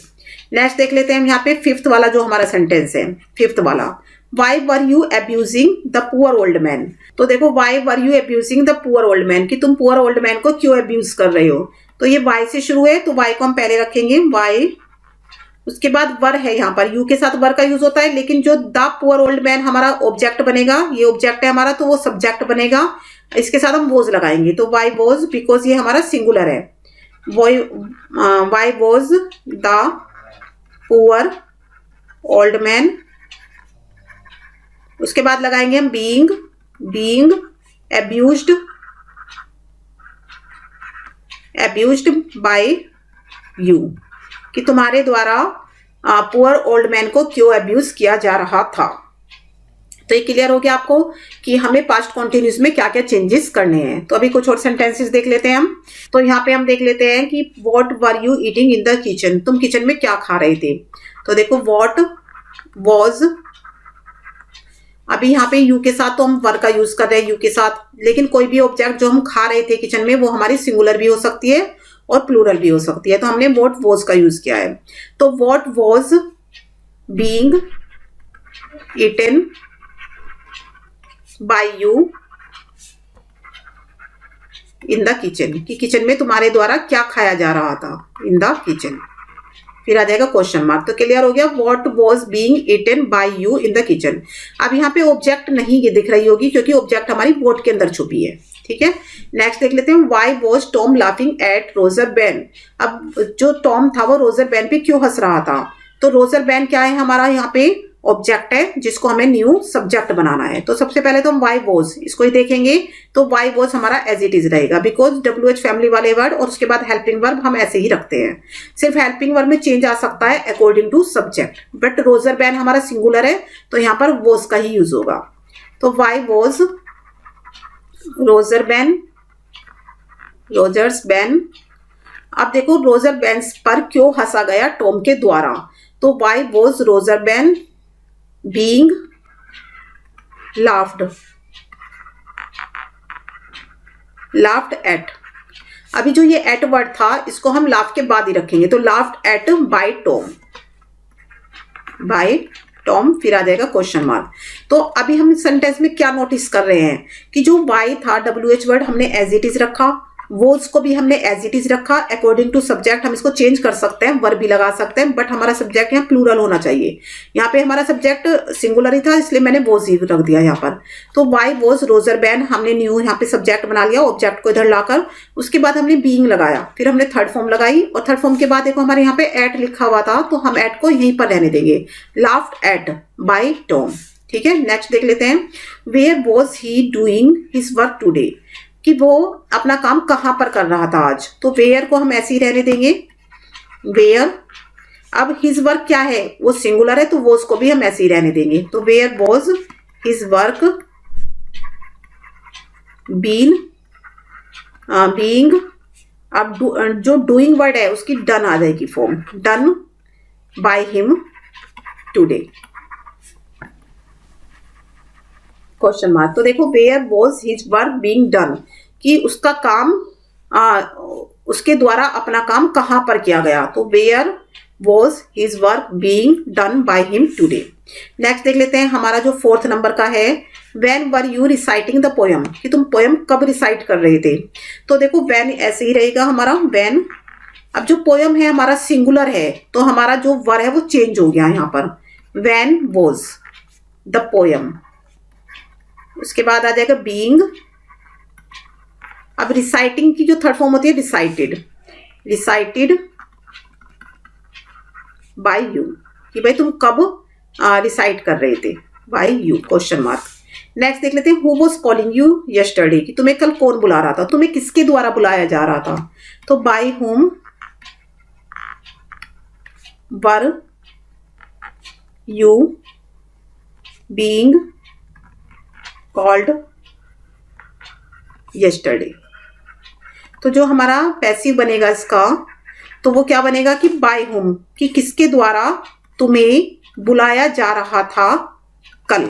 Next देख लेते हैं हम यहाँ पे फिफ्थ वाला जो हमारा सेंटेंस है, फिफ्थ वाला, why were you abusing the poor old man. तो देखो, why were you abusing the poor old man, कि तुम पुअर ओल्ड मैन को क्यों अब्यूज कर रहे हो। तो ये वाई से शुरू है, तो वाई को हम पहले रखेंगे, वाई। उसके बाद वर है, यहाँ पर यू के साथ वर का यूज होता है, लेकिन जो द पुअर ओल्ड मैन हमारा ऑब्जेक्ट बनेगा, ये ऑब्जेक्ट है हमारा, तो वो सब्जेक्ट बनेगा, इसके साथ हम वॉज लगाएंगे, तो वाई वॉज, बिकॉज ये हमारा सिंगुलर है, why was the poor old man. उसके बाद लगाएंगे हम being, being abused, abused by you, कि तुम्हारे द्वारा पुअर ओल्ड मैन को क्यों अब्यूज किया जा रहा था। तो ये क्लियर हो गया आपको कि हमें पास्ट कॉन्टिन्यूस में क्या क्या चेंजेस करने हैं। तो अभी कुछ और सेंटेंसेस देख लेते हैं हम। तो यहाँ पे हम देख लेते हैं कि what were you eating in the kitchen, तुम किचन में क्या खा रहे थे। तो देखो, व्हाट वॉज, अभी यहाँ पे यू के साथ तो हम वर का यूज कर रहे हैं, यू के साथ, लेकिन कोई भी ऑब्जेक्ट जो हम खा रहे थे किचन में वो हमारी सिंगुलर भी हो सकती है और प्लूरल भी हो सकती है, तो हमने व्हाट वॉज का यूज किया है। तो what was being eaten by you in the kitchen, कि किचन में तुम्हारे द्वारा क्या खाया जा रहा था, इन द किचन। फिर आ जाएगा क्वेश्चन मार्क। तो क्लियर हो गया, what was being eaten by you in the kitchen. अब यहाँ पे ऑब्जेक्ट नहीं ये दिख रही होगी क्योंकि ऑब्जेक्ट हमारी वॉट के अंदर छुपी है, ठीक है। नेक्स्ट देख लेते हैं, why was Tom laughing at Roger ban. अब जो टॉम था वो रोजर बैन पे क्यों हंस रहा था। तो रोजर बैन क्या है, हमारा यहाँ पे ऑब्जेक्ट है जिसको हमें न्यू सब्जेक्ट बनाना है। तो सबसे पहले तो हम वाई वॉज इसको ही देखेंगे, तो वाई वॉज हमारा एज इट इज रहेगा, बिकॉज WH फैमिली वाले वर्ड और उसके बाद हेल्पिंग वर्ब हम ऐसे ही रखते हैं। सिर्फ हेल्पिंग वर्ब में चेंज आ सकता है according to subject, but Roger बैन हमारा सिंगुलर है तो यहाँ पर वॉज का ही यूज होगा। तो why was Roger ban, Rogers ban. अब देखो, रोजर बैन पर क्यों हंसा गया टॉम के द्वारा। तो why was Roger ban being laughed at। अभी जो ये at वर्ड था इसको हम laugh के बाद ही रखेंगे, तो laughed at by Tom, फिर आ जाएगा क्वेश्चन मार्क। तो अभी हम सेंटेंस में क्या नोटिस कर रहे हैं कि जो y था WH वर्ड हमने एज इट इज रखा, वोज को भी हमने एज इट इज रखा। अकॉर्डिंग टू सब्जेक्ट हम इसको चेंज कर सकते हैं, वर्ब भी लगा सकते हैं, बट हमारा सब्जेक्ट यहाँ प्लूरल होना चाहिए। यहाँ पे हमारा सब्जेक्ट सिंगुलर ही था इसलिए मैंने वोज ही रख दिया यहाँ पर। तो वाई वोज रोजर बैन हमने न्यू यहाँ पे सब्जेक्ट बना लिया, ऑब्जेक्ट को इधर लाकर। उसके बाद हमने बीइंग लगाया, फिर हमने थर्ड फॉर्म लगाई, और थर्ड फॉर्म के बाद देखो हमारे यहाँ पे एट लिखा हुआ था तो हम एट को यहीं पर रहने देंगे, लाफ्ड एट बाय टॉम। ठीक है, नेक्स्ट देख लेते हैं, where was he doing his work today, कि वो अपना काम कहाँ पर कर रहा था आज। तो वेयर को हम ऐसे ही रहने देंगे, वेयर। अब हिज वर्क क्या है, वो सिंगुलर है, तो वो उसको भी हम ऐसे ही रहने देंगे। तो where was his work been being. अब जो डूइंग वर्ड है उसकी डन आ जाएगी फॉर्म, done by him today, question mark. तो देखो where was his work being done, कि उसका काम उसके द्वारा अपना काम कहाँ पर किया गया। तो where was his work being done by him today. Next देख लेते हैं हमारा जो 4th नंबर का है, when were you reciting the poem, कि तुम पोयम कब रिसाइट कर रहे थे। तो देखो व्हेन ऐसे ही रहेगा हमारा, व्हेन। अब जो पोयम है हमारा सिंगुलर है, तो हमारा जो वर है वो चेंज हो गया यहाँ पर, व्हेन वॉज द पोयम। उसके बाद आ जाएगा बीइंग। अब रिसाइटिंग की जो 3rd फॉर्म होती है रिसाइटेड, रिसाइटेड बाय यू, कि भाई तुम कब रिसाइट कर रहे थे, by you, question mark. Next देख लेते हैं, who was calling you yesterday, कि तुम्हें कल कौन बुला रहा था, तुम्हें किसके द्वारा बुलाया जा रहा था। तो by whom were you being called yesterday. तो जो हमारा पैसिव बनेगा इसका, तो वो क्या बनेगा कि बाय हुम, कि किसके द्वारा तुम्हें बुलाया जा रहा था कल।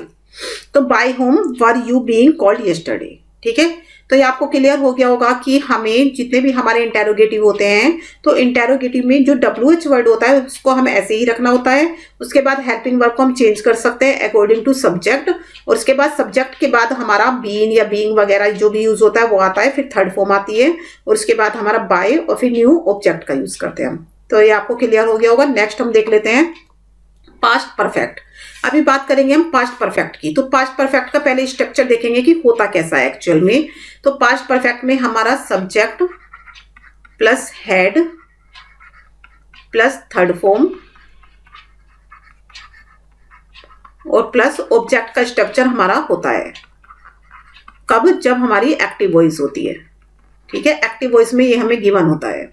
तो by whom were you being called yesterday. ठीक है, तो ये आपको क्लियर हो गया होगा कि हमें जितने भी हमारे इंटेरोगेटिव होते हैं, तो इंटेरोगेटिव में जो WH वर्ड होता है उसको हम ऐसे ही रखना होता है। उसके बाद हेल्पिंग वर्ब को हम चेंज कर सकते हैं अकॉर्डिंग टू सब्जेक्ट, और उसके बाद सब्जेक्ट के बाद हमारा बीन या बीइंग वगैरह जो भी यूज होता है वो आता है, फिर 3rd फॉर्म आती है, और उसके बाद हमारा बाय, और फिर न्यू ऑब्जेक्ट का यूज करते हैं हम। तो ये आपको क्लियर हो गया होगा। नेक्स्ट हम देख लेते हैं पास्ट परफेक्ट। अभी बात करेंगे हम पास्ट परफेक्ट की। तो पास्ट परफेक्ट का पहले स्ट्रक्चर देखेंगे कि होता कैसा है एक्चुअल में। तो पास्ट परफेक्ट में हमारा subject plus head plus 3rd form और प्लस ऑब्जेक्ट का स्ट्रक्चर हमारा होता है। कब, जब हमारी एक्टिव वॉइस होती है। ठीक है, एक्टिव वॉइस में ये हमें गिवन होता है।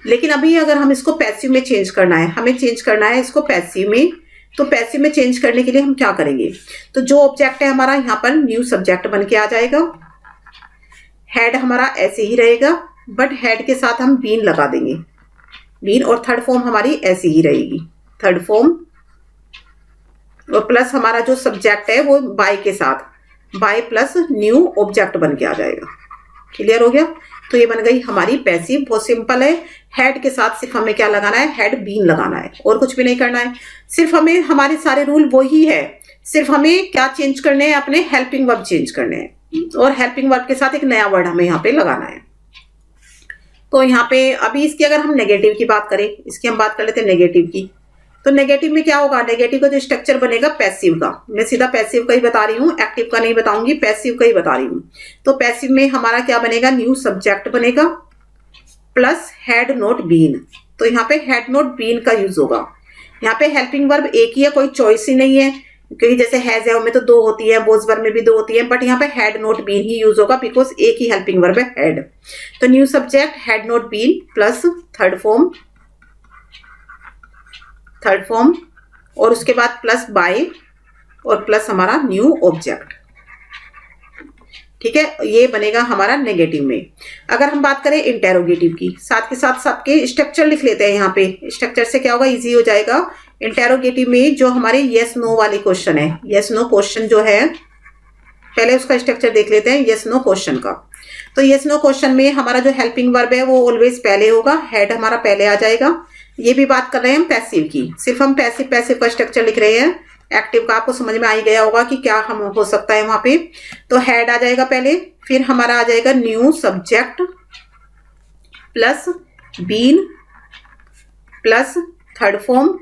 लेकिन अभी अगर हम इसको पैसिव में चेंज करना है, हमें चेंज करना है इसको पैसिव में, तो पैसिव में चेंज करने के लिए हम क्या करेंगे, तो जो ऑब्जेक्ट है हमारा यहाँ पर न्यू सब्जेक्ट बन के आ जाएगा। हेड हमारा ऐसे ही रहेगा, बट हेड के साथ हम बीन लगा देंगे, बीन, और 3rd फॉर्म हमारी ऐसी ही रहेगी, 3rd फॉर्म, और प्लस हमारा जो सब्जेक्ट है वो बाय के साथ, बाय प्लस न्यू ऑब्जेक्ट बन के आ जाएगा। क्लियर हो गया। तो ये बन गई हमारी पैसिव, बहुत सिंपल है। हेड के साथ सिर्फ हमें क्या लगाना है, हेड बीन लगाना है, और कुछ भी नहीं करना है। सिर्फ हमें, हमारे सारे रूल वही है, सिर्फ हमें क्या चेंज करने हैं, अपने हेल्पिंग वर्ब चेंज करने हैं, और हेल्पिंग वर्ब के साथ एक नया वर्ड हमें यहाँ पे लगाना है। तो यहाँ पे अभी इसकी अगर हम नेगेटिव की बात करें, इसकी हम बात कर लेते हैं नेगेटिव की। तो नेगेटिव में क्या होगा, नेगेटिव का जो स्ट्रक्चर बनेगा पैसिव का, मैं सीधा पैसिव का ही बता रही हूँ, एक्टिव का नहीं बताऊंगी, पैसिव का ही बता रही हूँ। तो पैसिव में हमारा क्या बनेगा, न्यू सब्जेक्ट बनेगा प्लस हेड नोट बीन। तो यहाँ पे हेड नोट बीन का यूज होगा। यहाँ पे हेल्पिंग वर्ब एक ही है, कोई चॉइस ही नहीं है, क्योंकि जैसे हैज है में तो 2 होती है, बोज वर्ब में भी 2 होती है, बट यहाँ पे हेड नोट बीन ही यूज होगा, बिकॉज एक ही हेल्पिंग वर्ब है हेड। तो new subject had not been plus 3rd form, 3rd form, और उसके बाद प्लस बाय, और प्लस हमारा न्यू ऑब्जेक्ट। ठीक है, ये बनेगा हमारा नेगेटिव में। अगर हम बात करें इंटेरोगेटिव की, साथ के साथ सबके स्ट्रक्चर लिख लेते हैं। यहाँ पे स्ट्रक्चर से क्या होगा, इजी हो जाएगा। इंटेरोगेटिव में जो हमारे यस नो वाले क्वेश्चन है, यस नो क्वेश्चन जो है, पहले उसका स्ट्रक्चर देख लेते हैं यस नो क्वेश्चन का। तो यस नो क्वेश्चन में हमारा जो हेल्पिंग वर्ब है वो ऑलवेज पहले होगा, हेड हमारा पहले आ जाएगा। ये भी बात कर रहे हैं हम पैसिव की, सिर्फ हम पैसिव पैसिव का स्ट्रक्चर लिख रहे हैं। एक्टिव का आपको समझ में आ ही गया होगा कि क्या हम हो सकता है वहां पे। तो हेड आ जाएगा पहले, फिर हमारा आ जाएगा new subject plus been plus 3rd form,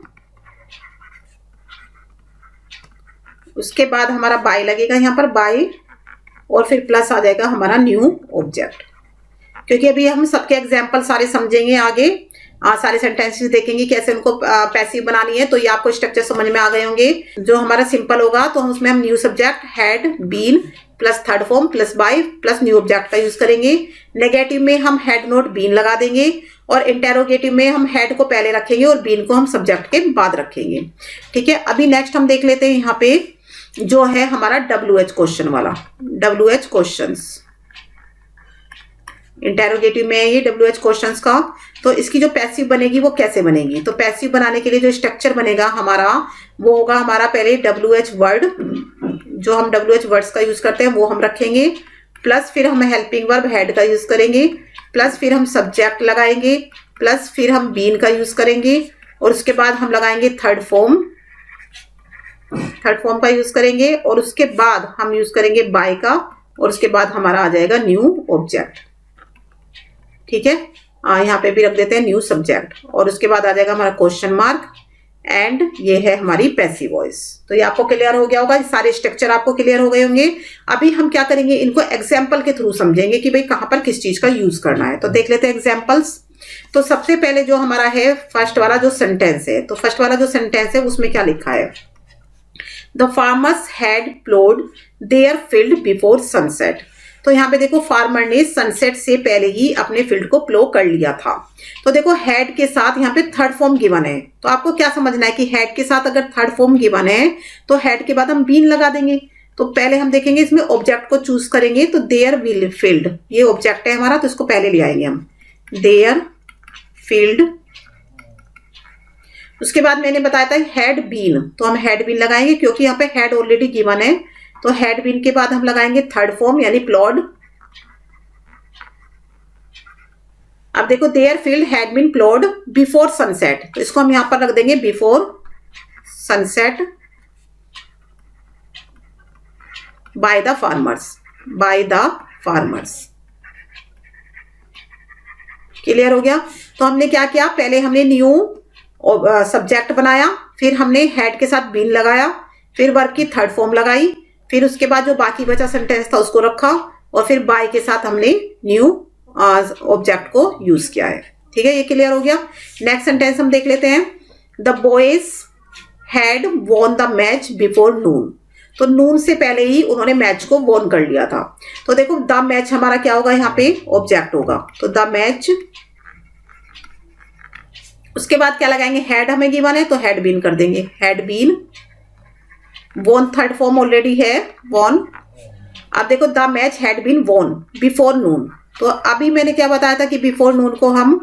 उसके बाद हमारा बाय लगेगा यहाँ पर बाय, और फिर प्लस आ जाएगा हमारा न्यू ऑब्जेक्ट। क्योंकि अभी हम सबके एग्जाम्पल सारे समझेंगे आगे, सारे सेंटेंसेस देखेंगे कैसे उनको पैसिव बनानी है। तो ये आपको स्ट्रक्चर समझ में आ गए होंगे। जो हमारा सिंपल होगा तो हम उसमें हम new subject had been plus third form plus by plus new object का यूज करेंगे। नेगेटिव में हम हैड नॉट बीन लगा देंगे और इंटेरोगेटिव में हम हैड को पहले रखेंगे और बीन को हम सब्जेक्ट के बाद रखेंगे। ठीक है, अभी नेक्स्ट हम देख लेते हैं यहाँ पे जो है हमारा WH क्वेश्चन वाला, WH क्वेश्चंस। इंटेरोगेटिव में है ये WH क्वेश्चंस का। तो इसकी जो पैसिव बनेगी वो कैसे बनेगी, तो पैसिव बनाने के लिए जो स्ट्रक्चर बनेगा हमारा वो होगा हमारा पहले WH वर्ड, जो हम WH वर्ड्स का यूज करते हैं वो हम रखेंगे, प्लस फिर हम हेल्पिंग वर्ब हैड का यूज करेंगे, प्लस फिर हम सब्जेक्ट लगाएंगे, प्लस फिर हम बीन का यूज करेंगे और उसके बाद हम लगाएंगे थर्ड फॉर्म का यूज करेंगे और उसके बाद हम यूज करेंगे बाय का और उसके बाद हमारा आ जाएगा न्यू ऑब्जेक्ट। ठीक है, यहाँ पे भी रख देते हैं न्यू सब्जेक्ट और उसके बाद आ जाएगा हमारा क्वेश्चन मार्क एंड ये है हमारी पैसिव वॉइस। तो ये आपको क्लियर हो गया होगा, सारे स्ट्रक्चर आपको क्लियर हो गए होंगे। अभी हम क्या करेंगे, इनको एग्जाम्पल के थ्रू समझेंगे कि भाई कहाँ पर किस चीज का यूज करना है। तो देख लेते हैं एग्जाम्पल्स। तो सबसे पहले जो हमारा है फर्स्ट वाला जो सेंटेंस है, तो फर्स्ट वाला जो सेंटेंस है उसमें क्या लिखा है, the farmers had प्लोड their field before sunset. तो यहाँ पे देखो फार्मर ने सनसेट से पहले ही अपने फील्ड को प्लो कर लिया था। तो देखो हैड के साथ यहाँ पे थर्ड फॉर्म गिवन है, तो आपको क्या समझना है कि हैड के साथ अगर थर्ड फॉर्म गिवन है तो हैड के बाद हम बीन लगा देंगे। तो पहले हम देखेंगे इसमें ऑब्जेक्ट को चूज करेंगे, तो देयर विल फील्ड ये ऑब्जेक्ट है हमारा, तो इसको पहले ले आएंगे हम, देयर फील्ड। उसके बाद मैंने बताया था हैड बीन, तो हम हैड बीन लगाएंगे क्योंकि यहाँ पे हैड ऑलरेडी गिवन है। तो हैड बीन के बाद हम लगाएंगे थर्ड फॉर्म यानी प्लॉड। अब देखो their field had been ploughed before sunset, तो इसको हम यहां पर रख देंगे before sunset by the farmers, by the farmers. Clear हो गया। तो हमने क्या किया, पहले हमने न्यू सब्जेक्ट बनाया, फिर हमने हैड के साथ बीन लगाया, फिर वर्ब की थर्ड फॉर्म लगाई, फिर उसके बाद जो बाकी बचा सेंटेंस था उसको रखा और फिर बाय के साथ हमने न्यू ऑब्जेक्ट को यूज किया है। ठीक है, ये क्लियर हो गया। नेक्स्ट सेंटेंस हम देख लेते हैं, the boys had won the match before noon. तो नून से पहले ही उन्होंने मैच को वॉन कर लिया था। तो देखो द मैच हमारा क्या होगा, यहाँ पे ऑब्जेक्ट होगा, तो द मैच। उसके बाद क्या लगाएंगे, हैड हमें गिवन है तो हैड बीन कर देंगे, had been. Won third form already है, वॉन। अब देखो the match had been won before noon. तो अभी मैंने क्या बताया था कि बिफोर नून को हम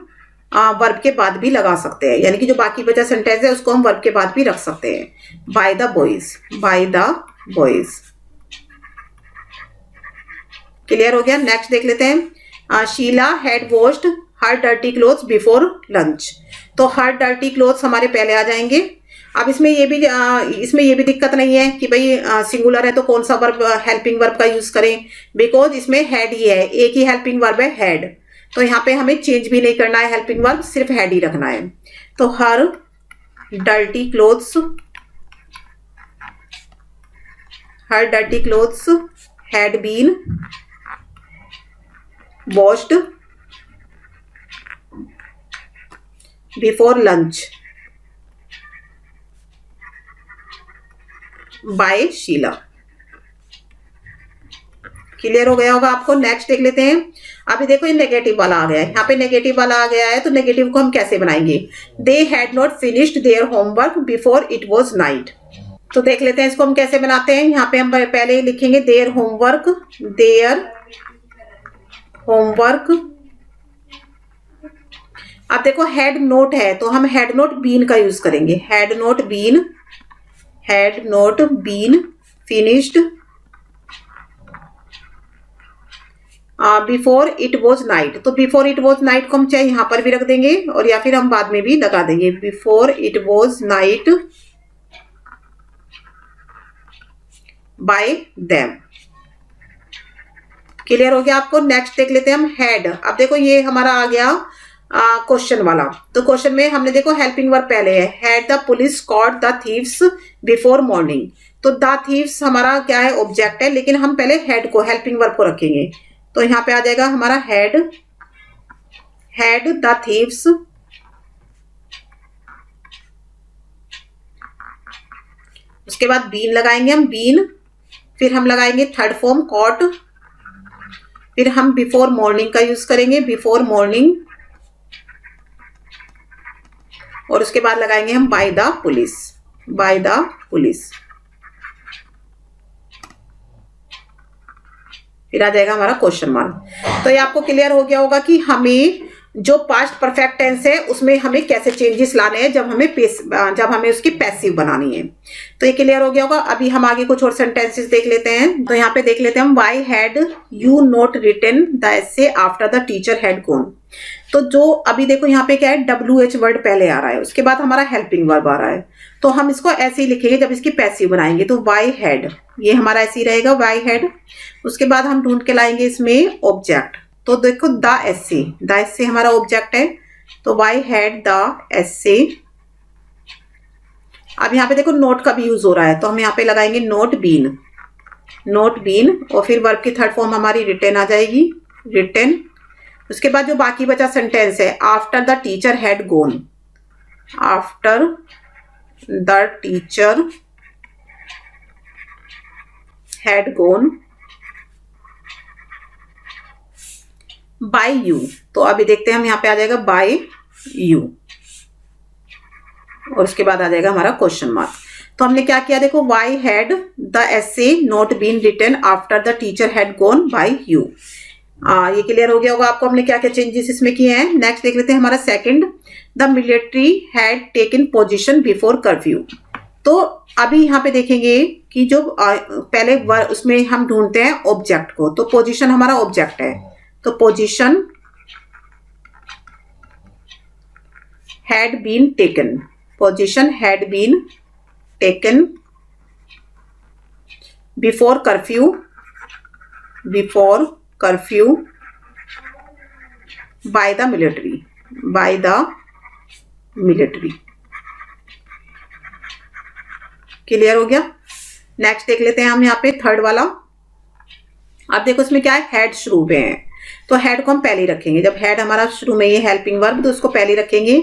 वर्ब के बाद भी लगा सकते हैं, यानी कि जो बाकी बचा सेंटेंस है उसको हम वर्ब के बाद भी रख सकते हैं, by the boys, by the boys. Clear हो गया। नेक्स्ट देख लेते हैं, Sheela had washed her dirty clothes before lunch. तो हर डर्टी क्लोथ्स हमारे पहले आ जाएंगे। अब इसमें ये भी दिक्कत नहीं है कि भाई सिंगुलर है तो कौन सा वर्ब हेल्पिंग वर्ब का यूज करें, बिकॉज इसमें हैड ही है, एक ही हेल्पिंग वर्ब है हैड। तो यहाँ पे हमें चेंज भी नहीं करना है हेल्पिंग वर्ब, सिर्फ हैड ही रखना है। तो her dirty clothes, her dirty clothes had been washed before lunch by Sheela. Clear हो गया होगा आपको। नेक्स्ट देख लेते हैं। अभी देखो ये नेगेटिव वाला आ गया है, यहाँ पे नेगेटिव वाला आ गया है, तो नेगेटिव को हम कैसे बनाएंगे, they had not finished their homework before it was night. तो देख लेते हैं इसको हम कैसे बनाते हैं। यहाँ पे हम पहले लिखेंगे देयर होमवर्क, देयर होमवर्क। अब देखो हैड नोट है तो हम हैड नोट बीन का यूज करेंगे, had not been, had not been finished before it was night. तो बिफोर इट वॉज नाइट को हम चाहे यहाँ पर भी रख देंगे और या फिर हम बाद में भी लगा देंगे, before it was night bye them. Clear हो गया आपको। नेक्स्ट देख लेते हैं हम हैड। अब देखो ये हमारा आ गया क्वेश्चन वाला। तो क्वेश्चन में हमने देखो हेल्पिंग वर्ब पहले है, had the police caught the thieves before morning. तो द थीव्स हमारा क्या है, ऑब्जेक्ट है, लेकिन हम पहले हैड को हेल्पिंग वर्ब को रखेंगे। तो यहाँ पे आ जाएगा हमारा हैड, हैड द थीव्स उसके बाद बीन लगाएंगे हम, बीन, फिर हम लगाएंगे थर्ड फॉर्म कॉट, फिर हम बिफोर मॉर्निंग का यूज करेंगे, बिफोर मॉर्निंग, और उसके बाद लगाएंगे हम by the police, by the police. फिर आ जाएगा हमारा क्वेश्चन मार्क। तो ये आपको क्लियर हो गया होगा कि हमें जो पास्ट परफेक्ट टेंस है उसमें हमें कैसे चेंजेस लाने हैं जब हमें उसकी पैसिव बनानी है। तो ये क्लियर हो गया होगा। अभी हम आगे कुछ और सेंटेंसेस देख लेते हैं। तो यहाँ पे देख लेते हैं हम, why had you not written the essay after the teacher had gone. तो जो अभी देखो यहाँ पे क्या है, WH वर्ड पहले आ रहा है, उसके बाद हमारा हेल्पिंग वर्ब आ रहा है। तो हम इसको ऐसे ही लिखेंगे जब इसकी पैसिव बनाएंगे। तो व्हाई हैड, ये हमारा ऐसे ही रहेगा, व्हाई हैड। उसके बाद हम ढूंढ के लाएंगे इसमें ऑब्जेक्ट। तो देखो द एसे हमारा ऑब्जेक्ट है, तो व्हाई हैड द एसे। अब यहाँ पे देखो नोट का भी यूज हो रहा है, तो हम यहाँ पे लगाएंगे नोट बीन, नोट बीन, और फिर वर्ब की थर्ड फॉर्म हमारी रिटन आ जाएगी, रिटन। उसके बाद जो बाकी बचा सेंटेंस है, after the teacher had gone, after the teacher had gone by you. तो अभी देखते हैं हम, यहाँ पे आ जाएगा बाय यू, और उसके बाद आ जाएगा हमारा क्वेश्चन मार्क। तो हमने क्या किया देखो, why had the essay not been written after the teacher had gone by you. ये क्लियर हो गया होगा आपको हमने क्या क्या चेंजेस इसमें किए हैं। नेक्स्ट देख लेते हैं हमारा second, the military had taken position before curfew. तो अभी यहाँ पे देखेंगे कि जो पहले उसमें हम ढूंढते हैं ऑब्जेक्ट को, तो पोजीशन हमारा ऑब्जेक्ट है, तो position had been taken, position had been taken before curfew, before curfew by the military, by the military. Clear हो गया। नेक्स्ट देख लेते हैं हम यहाँ पे थर्ड वाला। अब देखो इसमें क्या है, हेड शुरू में है, तो हेड को हम पहले ही रखेंगे। जब हेड हमारा शुरू में ये हेल्पिंग वर्ब, तो उसको पहले रखेंगे।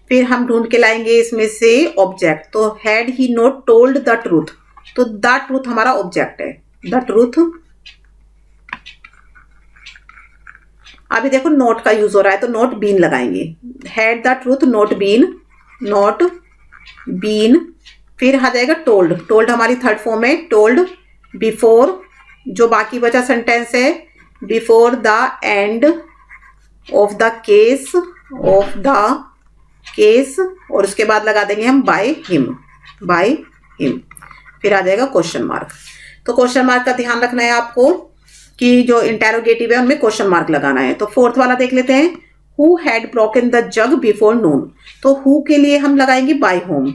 फिर हम ढूंढ के लाएंगे इसमें से ऑब्जेक्ट, तो had he not told the truth, तो द ट्रूथ हमारा ऑब्जेक्ट है, द ट्रूथ। अभी देखो नोट का यूज हो रहा है, तो नोट बीन लगाएंगे, had the truth not been, not been. फिर आ जाएगा टोल्ड, टोल्ड हमारी थर्ड फॉर्म है, टोल्ड बिफोर, जो बाकी बचा सेंटेंस है, before the end of the case, of the case, और उसके बाद लगा देंगे हम बाय हिम, बाय हिम। फिर आ जाएगा क्वेश्चन मार्क। तो क्वेश्चन मार्क का ध्यान रखना है आपको कि जो इंटेरोगेटिव है उनमें क्वेश्चन मार्क लगाना है। तो फोर्थ वाला देख लेते हैं, who had broken the jug before noon. तो हु के लिए हम लगाएंगे by whom,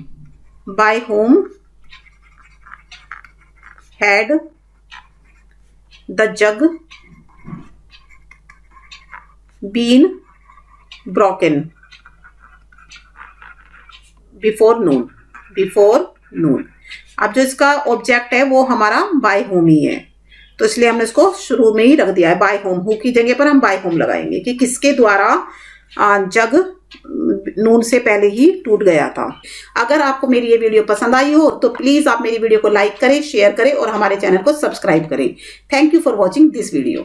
by whom had the jug been broken before noon, before noon. अब जो इसका ऑब्जेक्ट है वो हमारा बाय होम ही है, तो इसलिए हमने इसको शुरू में ही रख दिया है बाय होम। हु की जगह पर हम बाय होम लगाएंगे कि किसके द्वारा जग नून से पहले ही टूट गया था। अगर आपको मेरी ये वीडियो पसंद आई हो तो प्लीज आप मेरी वीडियो को लाइक करें, शेयर करें और हमारे चैनल को सब्सक्राइब करें। Thank you for watching this video.